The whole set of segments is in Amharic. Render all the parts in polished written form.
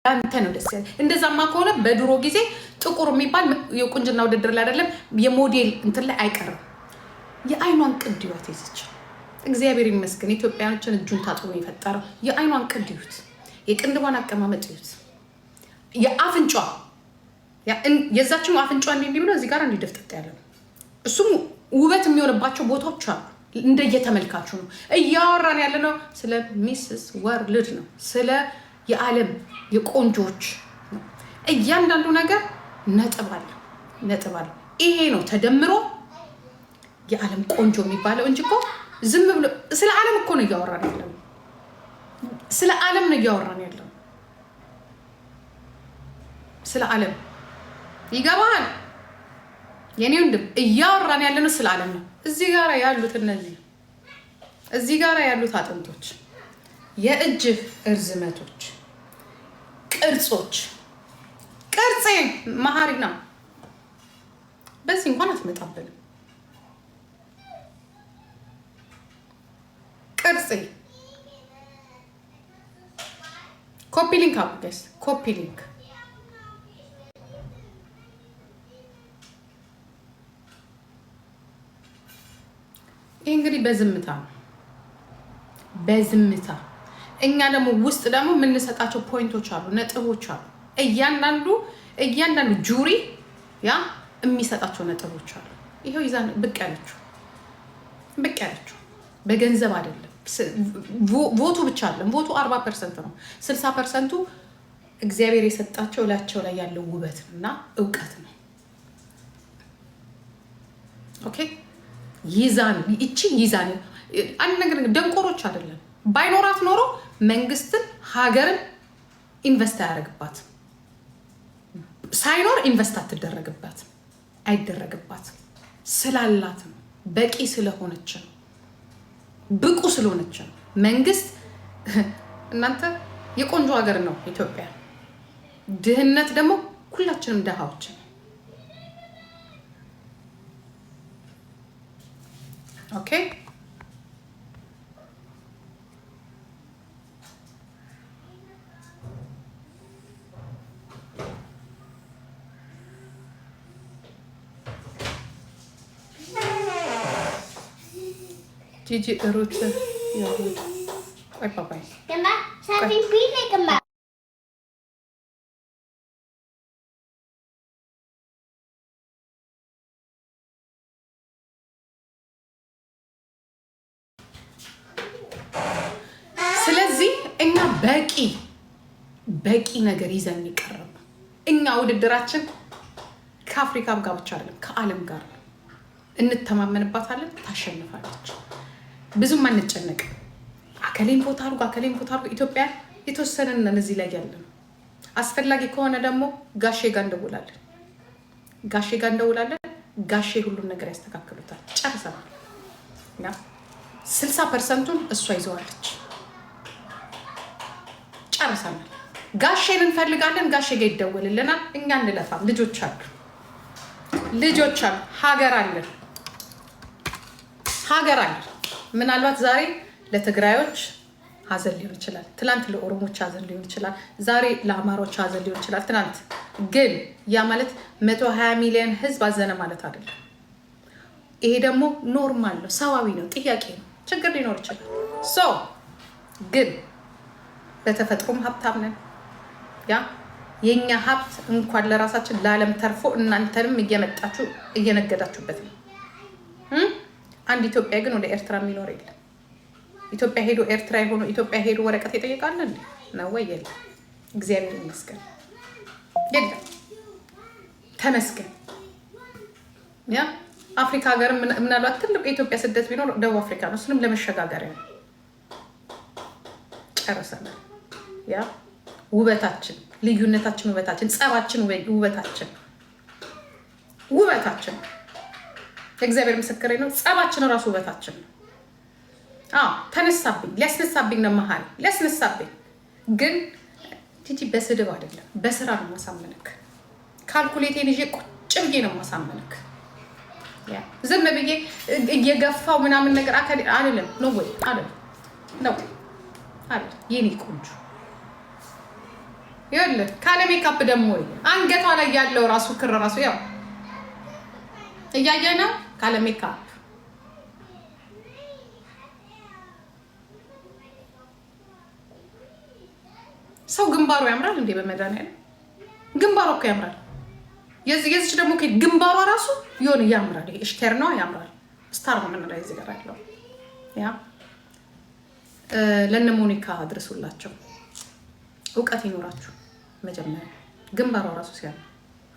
አንተ ነው ደስ ያለ። እንደዛማ ከሆነ በድሮ ጊዜ ጥቁር የሚባል የቁንጅና ውድድር ላይ አይደለም የሞዴል እንትን ላይ አይቀርም። የአይኗን ቅድዩት ይዘች እግዚአብሔር ይመስገን ኢትዮጵያኖችን እጁን ታጥቦ የፈጠረው የአይኗን ቅድዩት፣ የቅንድቧን አቀማመጥ ይዩት፣ የአፍንጫ የዛችን አፍንጫ እንዲህ ብሎ እዚህ ጋር እንዲደፍጠጥ ያለ ነው። እሱም ውበት የሚሆንባቸው ቦታዎች አሉ። እንደየተመልካቹ ነው እያወራን ያለ ነው። ስለ ሚስስ ወርልድ ነው፣ ስለ የዓለም የቆንጆች ነው። እያንዳንዱ ነገር ነጥብ አለ። ይሄ ነው ተደምሮ የዓለም ቆንጆ የሚባለው እንጂ እኮ ዝም ብሎ ስለ ዓለም እኮ ነው እያወራን ያለው። ስለ ዓለም ነው እያወራን ያለው። ስለ ዓለም ይገባል የኔ ወንድም፣ እያወራን ያለነው ስለ ዓለም ነው። እዚህ ጋር ያሉት እዚህ ጋር ያሉት አጥንቶች፣ የእጅ እርዝመቶች፣ ቅርጾች ቅርጼ መሀሪ ነው። በዚህ እንኳን አትመጣብንም። ቅርጼ ኮፒ ሊንክ አድርገሽ ኮፒ ሊንክ ይህ እንግዲህ በዝምታ ነው። በዝምታ እኛ ደግሞ ውስጥ ደግሞ የምንሰጣቸው ፖይንቶች አሉ፣ ነጥቦች አሉ። እያንዳንዱ ጁሪ ያ የሚሰጣቸው ነጥቦች አሉ። ይሄው ይዛ ብቅ ያለችው በገንዘብ አይደለም። ቮቱ ብቻ አይደለም። ቮቱ 40% ነው። 60%ቱ እግዚአብሔር የሰጣቸው እላቸው ላይ ያለው ውበት እና እውቀት ነው። ኦኬ ይዛን አንድ ነገር ደንቆሮች አይደለም። ባይኖራት ኖሮ መንግስትን ሀገርን ኢንቨስት አያደርግባት። ሳይኖር ኢንቨስት አይደረግባት ስላላት ነው። በቂ ስለሆነች ነው። ብቁ ስለሆነች ነው። መንግስት እናንተ የቆንጆ ሀገር ነው ኢትዮጵያ። ድህነት ደግሞ ሁላችንም ደሃዎች ነው። ኦኬ ጂጂ ሩት ያሩት ቆይ ፓፓይ ገማ ሳፊን ቢል ገማ ስለዚህ እኛ በቂ ነገር ይዘን ይቀርብ። እኛ ውድድራችን ከአፍሪካ ጋር ብቻ አይደለም ከዓለም ጋር እንተማመንባታለን። ታሸንፋለች። ብዙም አንጨነቅ። አከሌን ፎቶ አድርጎ ኢትዮጵያ የተወሰነን እዚህ ላይ ያለ ነው። አስፈላጊ ከሆነ ደግሞ ጋሼ ጋር እንደውላለን። ጋሼ ሁሉም ነገር ያስተካክሉታል። ጨርሰናል። 60%ቱን እሷ ይዘዋለች። ጨርሰናል። ጋሼን እንፈልጋለን። ጋሼ ጋር ይደወልልናል። እኛ እንለፋም። ልጆች አሉ። ሀገር አለን። ምናልባት ዛሬ ለትግራዮች ሀዘን ሊሆን ይችላል። ትናንት ለኦሮሞች ሀዘን ሊሆን ይችላል። ዛሬ ለአማሮች ሀዘን ሊሆን ይችላል። ትናንት ግን ያ ማለት 120 ሚሊዮን ህዝብ አዘነ ማለት አይደለም። ይሄ ደግሞ ኖርማል ነው፣ ሰዋዊ ነው፣ ጥያቄ ነው። ችግር ሊኖር ይችላል። ግን በተፈጥሮም ሀብታም ነን። የኛ ሀብት እንኳን ለራሳችን ለዓለም ተርፎ እናንተንም እየመጣችሁ እየነገዳችሁበት ነው። አንድ ኢትዮጵያ ግን ወደ ኤርትራ የሚኖር የለም። ኢትዮጵያ ሄዶ ኤርትራ የሆነ ኢትዮጵያ ሄዶ ወረቀት ይጠይቃል እንዴ? ነው ወይ? የለም። እግዚአብሔር ይመስገን የለም። ተመስገን። አፍሪካ ሀገር ምናልባት ትልቅ የኢትዮጵያ ስደት ቢኖር ደቡብ አፍሪካ ነው። እሱንም ለመሸጋገሪያ ነው። ጨርሰናል። ውበታችን፣ ልዩነታችን ውበታችን፣ ጸባችን ውበታችን እግዚአብሔር ምስክሬ ነው። ጸባችን እራሱ ውበታችን ነው። ተነሳብኝ፣ ሊያስነሳብኝ ነው። መሀል ሊያስነሳብኝ ግን ቲጂ በስድብ አይደለም፣ በስራ ነው ማሳመንክ። ካልኩሌቴን ይዤ ቁጭ ብዬ ነው ማሳመንክ። ዝም ብዬ እየገፋው ምናምን ነገር አይደለም። ነው ወይ አይደለም? ነው አይደል? የኔ ቆንጆ ይኸውልህ ካለ ሜካፕ ደግሞ አንገቷ ላይ ያለው ራሱ ክር ራሱ ያው እያየ ነው ካለ ሜካፕ። ሰው ግንባሩ ያምራል እንዴ? በመድኃኒዓለም ግንባሩ እኮ ያምራል። የዚች ደግሞ ግንባሯ ራሱ የሆነ ያምራል። ይሄ እሽቴር ነው ያምራል። ስታር ነው ምንላ እዚህ ጋር ያለው ያ ለነ ሞኒካ አድርሱላቸው። እውቀት ይኖራችሁ። መጀመሪያ ግንባሯ ራሱ ሲያምር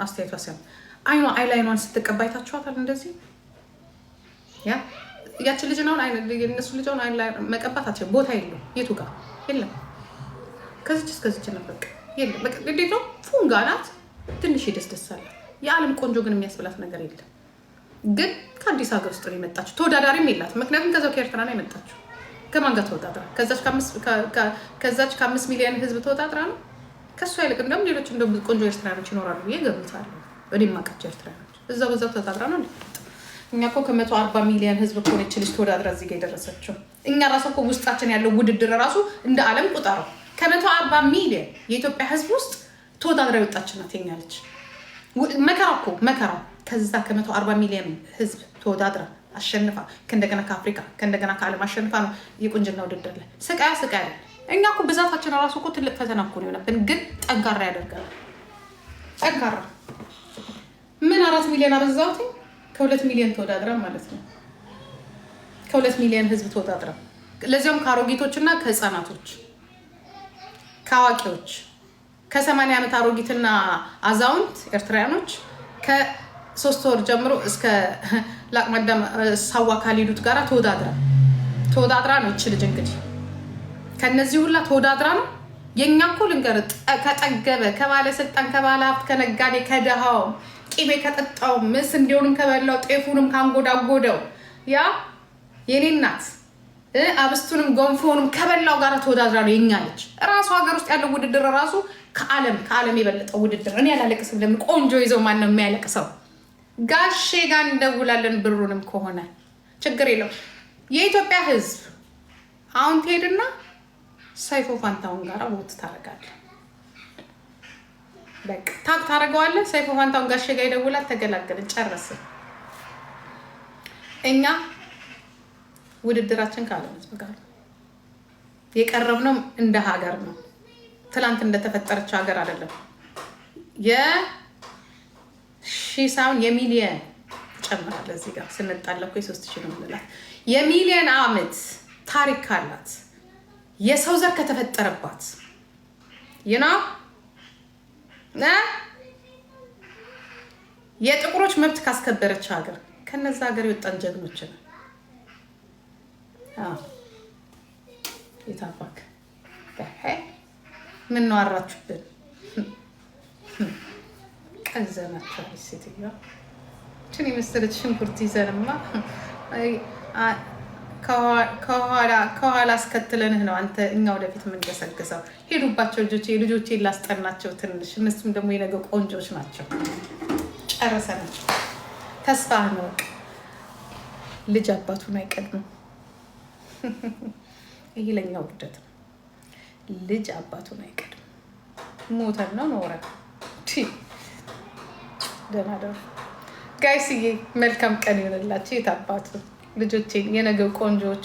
አስተያየቷ ሲያምር አይኗ አይላይኗን ስትቀባይታችኋታል። እንደዚህ ያ ያቺ ልጅ ነው የእነሱ ልጅ ነው መቀባታቸው ቦታ የለም። የቱ ጋር የለም። ከዚች እስከዚች ነው በቃ የለም። በቃ እንዴት ነው ፉንጋ ናት። ትንሽ ደስደሳለ። የዓለም ቆንጆ ግን የሚያስብላት ነገር የለም። ግን ከአዲስ ሀገር ውስጥ ነው የመጣችው። ተወዳዳሪም የላት። ምክንያቱም ከዛው ከኤርትራ ነው የመጣችው። ከማን ጋር ተወዳድራ? ከዛች ከ5 ሚሊዮን ህዝብ ተወዳድራ ነው። ከእሷ ይልቅ እንደውም ሌሎች እንደውም ቆንጆ ኤርትራኖች ይኖራሉ ብዬ ገምታለሁ። እኔም የማውቃቸው ኤርትራኖች እዛው ተወዳድራ ነው። እኛ እኮ ከ140 ሚሊዮን ህዝብ እኮ ነች ልጅ ተወዳድራ እዚህ ጋር የደረሰችው። እኛ ራሱ እኮ ውስጣችን ያለው ውድድር ራሱ እንደ ዓለም ቁጠረው። ከ140 ሚሊዮን የኢትዮጵያ ህዝብ ውስጥ ተወዳድራ የወጣች ናት የኛ ልጅ። መከራ ከዛ ከ140 ሚሊዮን ህዝብ ተወዳድራ አሸንፋ ከእንደገና ከአፍሪካ ከእንደገና ከዓለም አሸንፋ ነው የቁንጅና ውድድር ላይ ስቃይ አይደል። እኛ እኮ ብዛታችን ራሱ እኮ ትልቅ ፈተና እኮ ነው የሆነብን። ግን ጠንካራ ያደርጋል። ጠንካራ ምን 4 ሚሊዮን አበዛሁት? ከ2 ሚሊዮን ተወዳድራ ማለት ነው። ከ2 ሚሊዮን ህዝብ ተወዳድራ ለዚያም ከአሮጊቶችና ከህፃናቶች ከአዋቂዎች ከ80 ዓመት አሮጊትና አዛውንት ኤርትራውያኖች ከ3 ወር ጀምሮ እስከ ላቅማዳም ሳዋ ካሊዱት ጋራ ተወዳድራ ነው ይች ልጅ እንግዲህ ከነዚህ ሁላ ተወዳድራ ነው። የኛ እኮ ልንገር ከጠገበ ከባለስልጣን ከባለ ሀብት ከነጋዴ ከደሃው ቂቤ ከጠጣው ምስ እንዲሆንም ከበላው ጤፉንም ካንጎዳጎደው ያ የኔ እናት አብስቱንም ጎንፎንም ከበላው ጋራ ተወዳድራ ነው የኛ ልጅ። ራሱ ሀገር ውስጥ ያለው ውድድር ራሱ ከዓለም የበለጠው ውድድር። እኔ አላለቅስም። ለምን ቆንጆ ይዘው ማን ነው የሚያለቅሰው? ጋሼ ጋር እንደውላለን። ብሩንም ከሆነ ችግር የለው። የኢትዮጵያ ህዝብ አሁን ትሄድና ሰይፉ ፋንታውን ጋራ ወጥ ታረጋለህ። በቃ ታክ ታረጋዋለህ። ሰይፉ ፋንታውን ጋሼ ጋር ይደውላል። ተገላገልን፣ ጨረስን። እኛ ውድድራችን ከዓለም ህዝብ ጋር የቀረብነው እንደ ሀገር ነው። ትላንት እንደተፈጠረች ሀገር አይደለም። የሺሳውን የሚሊየን ጨምራለ። እዚህ ጋር ስንጣለኩ የ3000 ነው የምንላት። የሚሊየን ዓመት ታሪክ አላት። የሰው ዘር ከተፈጠረባት የጥቁሮች መብት ካስከበረች ሀገር ከነዛ ሀገር የወጣን ጀግኖች ነው። የታባክ ምን ነው አራችሁብን? ቀዘናችኋል። ሴትዮዋ ችን የመሰለች ሽንኩርት ይዘንማ ከኋላ አስከትለንህ ነው አንተ እኛ ወደፊት የምንገሰግሰው። ሄዱባቸው ልጆቼ ላስጠናቸው ትንሽ። እነሱም ደግሞ የነገ ቆንጆች ናቸው። ጨረሰናቸው። ተስፋህ ነው። ልጅ አባቱን አይቀድምም። ይሄ ለኛ ውርደት ነው። ልጅ አባቱን አይቀድም። ሞተን ነው ኖረ። ደህና ደሩ ጋይስዬ። መልካም ቀን ይሆንላችሁ። የታባቱ ልጆቼ የነገው ቆንጆዎች